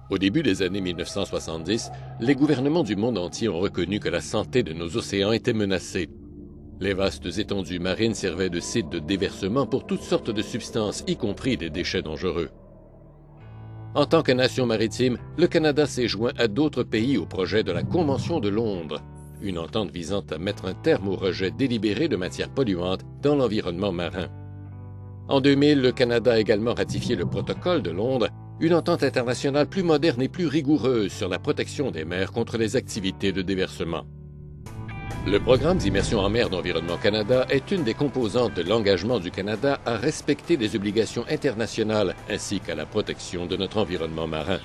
Au début des années 1970, les gouvernements du monde entier ont reconnu que la santé de nos océans était menacée. Les vastes étendues marines servaient de sites de déversement pour toutes sortes de substances, y compris des déchets dangereux. En tant que nation maritime, le Canada s'est joint à d'autres pays au projet de la Convention de Londres, une entente visant à mettre un terme au rejet délibéré de matières polluantes dans l'environnement marin. En 2000, le Canada a également ratifié le Protocole de Londres, une entente internationale plus moderne et plus rigoureuse sur la protection des mers contre les activités de déversement. Le programme d'immersion en mer d'Environnement Canada est une des composantes de l'engagement du Canada à respecter les obligations internationales ainsi qu'à la protection de notre environnement marin.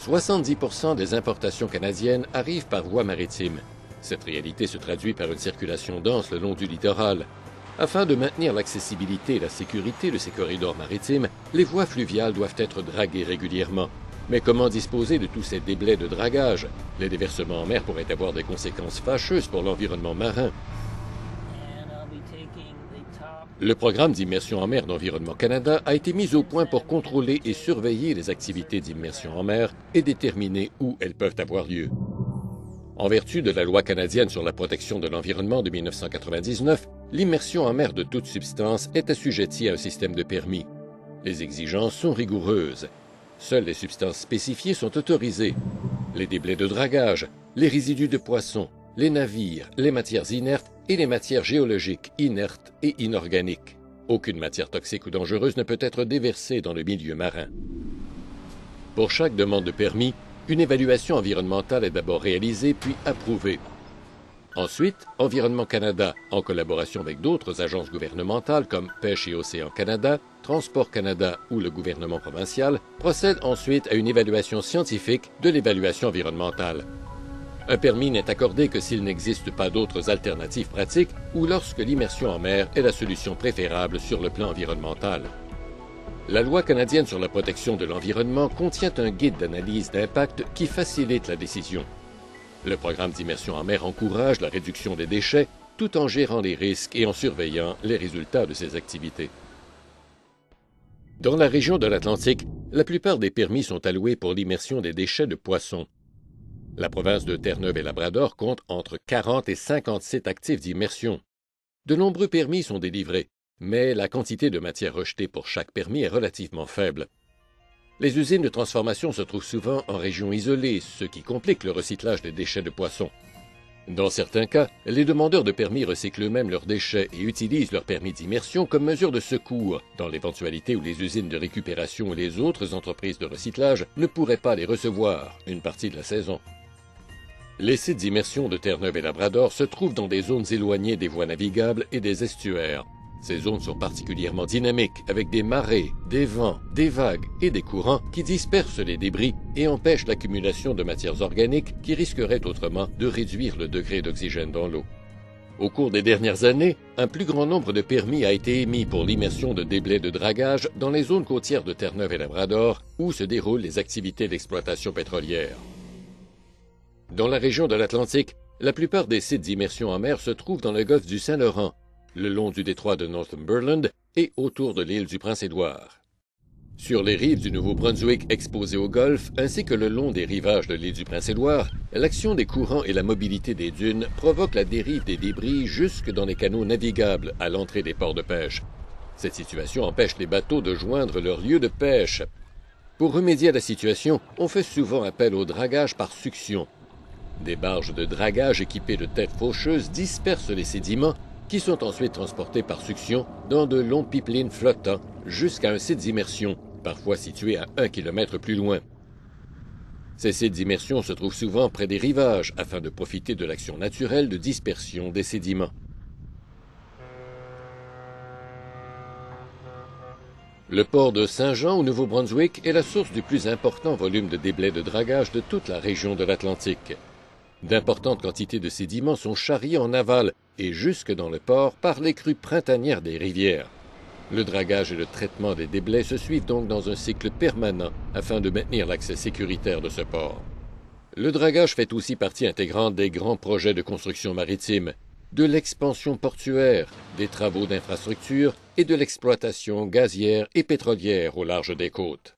70% des importations canadiennes arrivent par voie maritime. Cette réalité se traduit par une circulation dense le long du littoral. Afin de maintenir l'accessibilité et la sécurité de ces corridors maritimes, les voies fluviales doivent être draguées régulièrement. Mais comment disposer de tous ces déblais de dragage? Les déversements en mer pourraient avoir des conséquences fâcheuses pour l'environnement marin. Le programme d'immersion en mer d'Environnement Canada a été mis au point pour contrôler et surveiller les activités d'immersion en mer et déterminer où elles peuvent avoir lieu. En vertu de la loi canadienne sur la protection de l'environnement de 1999, l'immersion en mer de toute substance est assujettie à un système de permis. Les exigences sont rigoureuses. Seules les substances spécifiées sont autorisées. Les déblais de dragage, les résidus de poissons, les navires, les matières inertes et les matières géologiques inertes et inorganiques. Aucune matière toxique ou dangereuse ne peut être déversée dans le milieu marin. Pour chaque demande de permis, une évaluation environnementale est d'abord réalisée puis approuvée. Ensuite, Environnement Canada, en collaboration avec d'autres agences gouvernementales comme Pêche et Océan Canada, Transport Canada ou le gouvernement provincial, procède ensuite à une évaluation scientifique de l'évaluation environnementale. Un permis n'est accordé que s'il n'existe pas d'autres alternatives pratiques ou lorsque l'immersion en mer est la solution préférable sur le plan environnemental. La loi canadienne sur la protection de l'environnement contient un guide d'analyse d'impact qui facilite la décision. Le programme d'immersion en mer encourage la réduction des déchets tout en gérant les risques et en surveillant les résultats de ces activités. Dans la région de l'Atlantique, la plupart des permis sont alloués pour l'immersion des déchets de poissons. La province de Terre-Neuve et Labrador compte entre 40 et 50 sites actifs d'immersion. De nombreux permis sont délivrés, mais la quantité de matière rejetée pour chaque permis est relativement faible. Les usines de transformation se trouvent souvent en régions isolées, ce qui complique le recyclage des déchets de poissons. Dans certains cas, les demandeurs de permis recyclent eux-mêmes leurs déchets et utilisent leur permis d'immersion comme mesure de secours, dans l'éventualité où les usines de récupération et les autres entreprises de recyclage ne pourraient pas les recevoir une partie de la saison. Les sites d'immersion de Terre-Neuve et Labrador se trouvent dans des zones éloignées des voies navigables et des estuaires. Ces zones sont particulièrement dynamiques, avec des marées, des vents, des vagues et des courants qui dispersent les débris et empêchent l'accumulation de matières organiques qui risqueraient autrement de réduire le degré d'oxygène dans l'eau. Au cours des dernières années, un plus grand nombre de permis a été émis pour l'immersion de déblais de dragage dans les zones côtières de Terre-Neuve et Labrador où se déroulent les activités d'exploitation pétrolière. Dans la région de l'Atlantique, la plupart des sites d'immersion en mer se trouvent dans le golfe du Saint-Laurent, le long du détroit de Northumberland et autour de l'île du Prince-Édouard. Sur les rives du Nouveau-Brunswick exposées au golfe, ainsi que le long des rivages de l'île du Prince-Édouard, l'action des courants et la mobilité des dunes provoquent la dérive des débris jusque dans les canaux navigables à l'entrée des ports de pêche. Cette situation empêche les bateaux de joindre leur lieu de pêche. Pour remédier à la situation, on fait souvent appel au dragage par succion. Des barges de dragage équipées de têtes faucheuses dispersent les sédiments qui sont ensuite transportés par succion dans de longs pipelines flottants jusqu'à un site d'immersion, parfois situé à 1 kilomètre plus loin. Ces sites d'immersion se trouvent souvent près des rivages afin de profiter de l'action naturelle de dispersion des sédiments. Le port de Saint-Jean au Nouveau-Brunswick est la source du plus important volume de déblais de dragage de toute la région de l'Atlantique. D'importantes quantités de sédiments sont charriés en aval et jusque dans le port par les crues printanières des rivières. Le dragage et le traitement des déblais se suivent donc dans un cycle permanent afin de maintenir l'accès sécuritaire de ce port. Le dragage fait aussi partie intégrante des grands projets de construction maritime, de l'expansion portuaire, des travaux d'infrastructure et de l'exploitation gazière et pétrolière au large des côtes.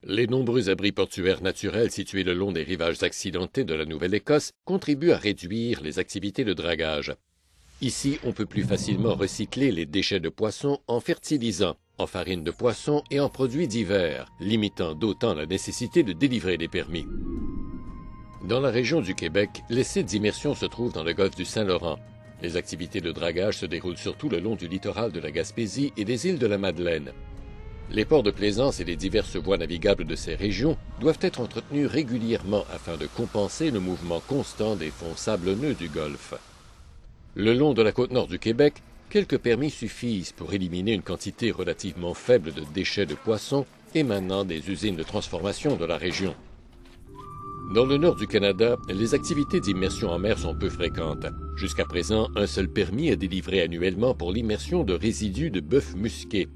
Les nombreux abris portuaires naturels situés le long des rivages accidentés de la Nouvelle-Écosse contribuent à réduire les activités de dragage. Ici, on peut plus facilement recycler les déchets de poissons en fertilisants, en farine de poisson et en produits divers, limitant d'autant la nécessité de délivrer des permis. Dans la région du Québec, les sites d'immersion se trouvent dans le golfe du Saint-Laurent. Les activités de dragage se déroulent surtout le long du littoral de la Gaspésie et des îles de la Madeleine. Les ports de plaisance et les diverses voies navigables de ces régions doivent être entretenus régulièrement afin de compenser le mouvement constant des fonds sablonneux du golfe. Le long de la côte nord du Québec, quelques permis suffisent pour éliminer une quantité relativement faible de déchets de poissons émanant des usines de transformation de la région. Dans le nord du Canada, les activités d'immersion en mer sont peu fréquentes. Jusqu'à présent, un seul permis est délivré annuellement pour l'immersion de résidus de bœuf musqué.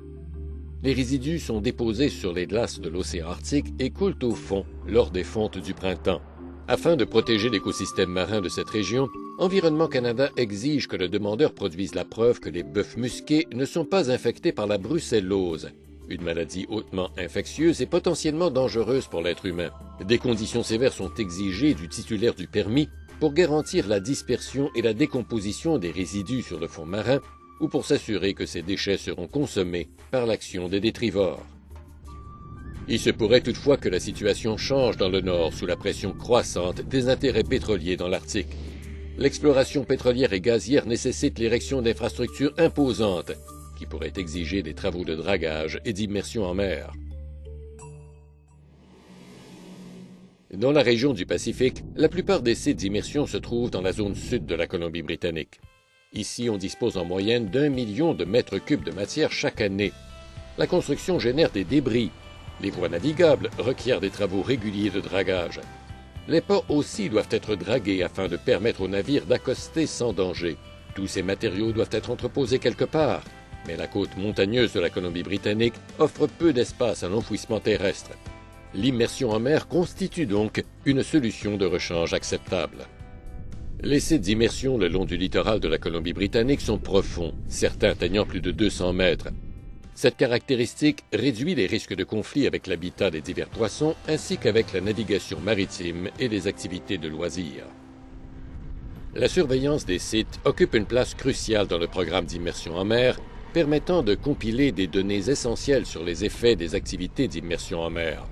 Les résidus sont déposés sur les glaces de l'océan Arctique et coulent au fond lors des fontes du printemps. Afin de protéger l'écosystème marin de cette région, Environnement Canada exige que le demandeur produise la preuve que les bœufs musqués ne sont pas infectés par la brucellose, une maladie hautement infectieuse et potentiellement dangereuse pour l'être humain. Des conditions sévères sont exigées du titulaire du permis pour garantir la dispersion et la décomposition des résidus sur le fond marin ou pour s'assurer que ces déchets seront consommés par l'action des détrivores. Il se pourrait toutefois que la situation change dans le Nord sous la pression croissante des intérêts pétroliers dans l'Arctique. L'exploration pétrolière et gazière nécessite l'érection d'infrastructures imposantes qui pourraient exiger des travaux de dragage et d'immersion en mer. Dans la région du Pacifique, la plupart des sites d'immersion se trouvent dans la zone sud de la Colombie-Britannique. Ici, on dispose en moyenne d'1 million de mètres cubes de matière chaque année. La construction génère des débris. Les voies navigables requièrent des travaux réguliers de dragage. Les ports aussi doivent être dragués afin de permettre aux navires d'accoster sans danger. Tous ces matériaux doivent être entreposés quelque part, mais la côte montagneuse de la Colombie-Britannique offre peu d'espace à l'enfouissement terrestre. L'immersion en mer constitue donc une solution de rechange acceptable. Les sites d'immersion le long du littoral de la Colombie-Britannique sont profonds, certains atteignant plus de 200 mètres. Cette caractéristique réduit les risques de conflit avec l'habitat des divers poissons ainsi qu'avec la navigation maritime et les activités de loisirs. La surveillance des sites occupe une place cruciale dans le programme d'immersion en mer, permettant de compiler des données essentielles sur les effets des activités d'immersion en mer.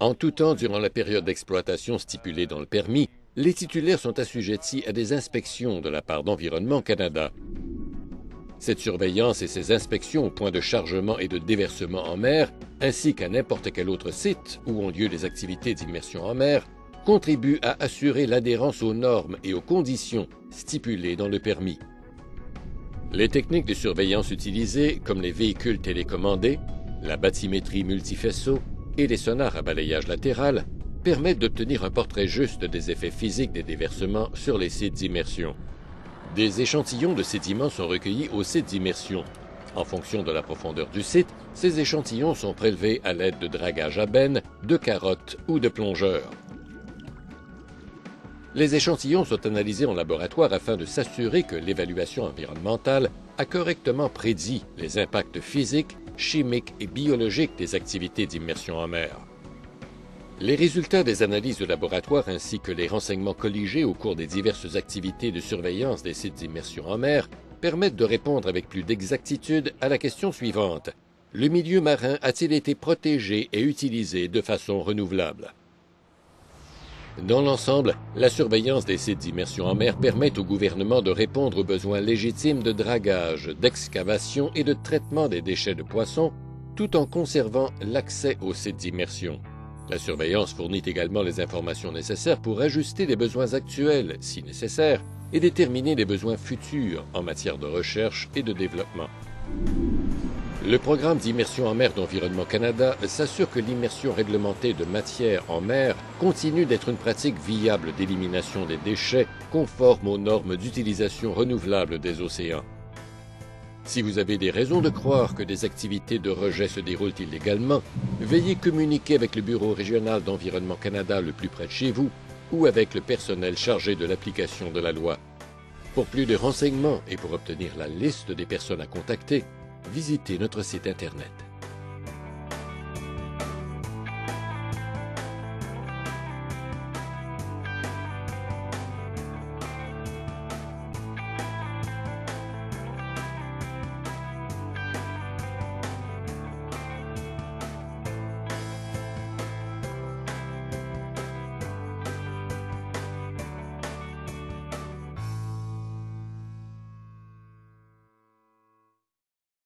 En tout temps, durant la période d'exploitation stipulée dans le permis, les titulaires sont assujettis à des inspections de la part d'Environnement Canada. Cette surveillance et ces inspections au point de chargement et de déversement en mer, ainsi qu'à n'importe quel autre site où ont lieu les activités d'immersion en mer, contribuent à assurer l'adhérence aux normes et aux conditions stipulées dans le permis. Les techniques de surveillance utilisées, comme les véhicules télécommandés, la bathymétrie multifaisceau et les sonars à balayage latéral, permettent d'obtenir un portrait juste des effets physiques des déversements sur les sites d'immersion. Des échantillons de sédiments sont recueillis au site d'immersion. En fonction de la profondeur du site, ces échantillons sont prélevés à l'aide de dragage à benne, de carottes ou de plongeurs. Les échantillons sont analysés en laboratoire afin de s'assurer que l'évaluation environnementale a correctement prédit les impacts physiques, chimiques et biologiques des activités d'immersion en mer. Les résultats des analyses de laboratoire ainsi que les renseignements colligés au cours des diverses activités de surveillance des sites d'immersion en mer permettent de répondre avec plus d'exactitude à la question suivante. Le milieu marin a-t-il été protégé et utilisé de façon renouvelable? Dans l'ensemble, la surveillance des sites d'immersion en mer permet au gouvernement de répondre aux besoins légitimes de dragage, d'excavation et de traitement des déchets de poissons, tout en conservant l'accès aux sites d'immersion. La surveillance fournit également les informations nécessaires pour ajuster les besoins actuels, si nécessaire, et déterminer les besoins futurs en matière de recherche et de développement. Le programme d'immersion en mer d'Environnement Canada s'assure que l'immersion réglementée de matières en mer continue d'être une pratique viable d'élimination des déchets conforme aux normes d'utilisation renouvelable des océans. Si vous avez des raisons de croire que des activités de rejet se déroulent illégalement, veuillez communiquer avec le Bureau régional d'Environnement Canada le plus près de chez vous ou avec le personnel chargé de l'application de la loi. Pour plus de renseignements et pour obtenir la liste des personnes à contacter, visitez notre site Internet.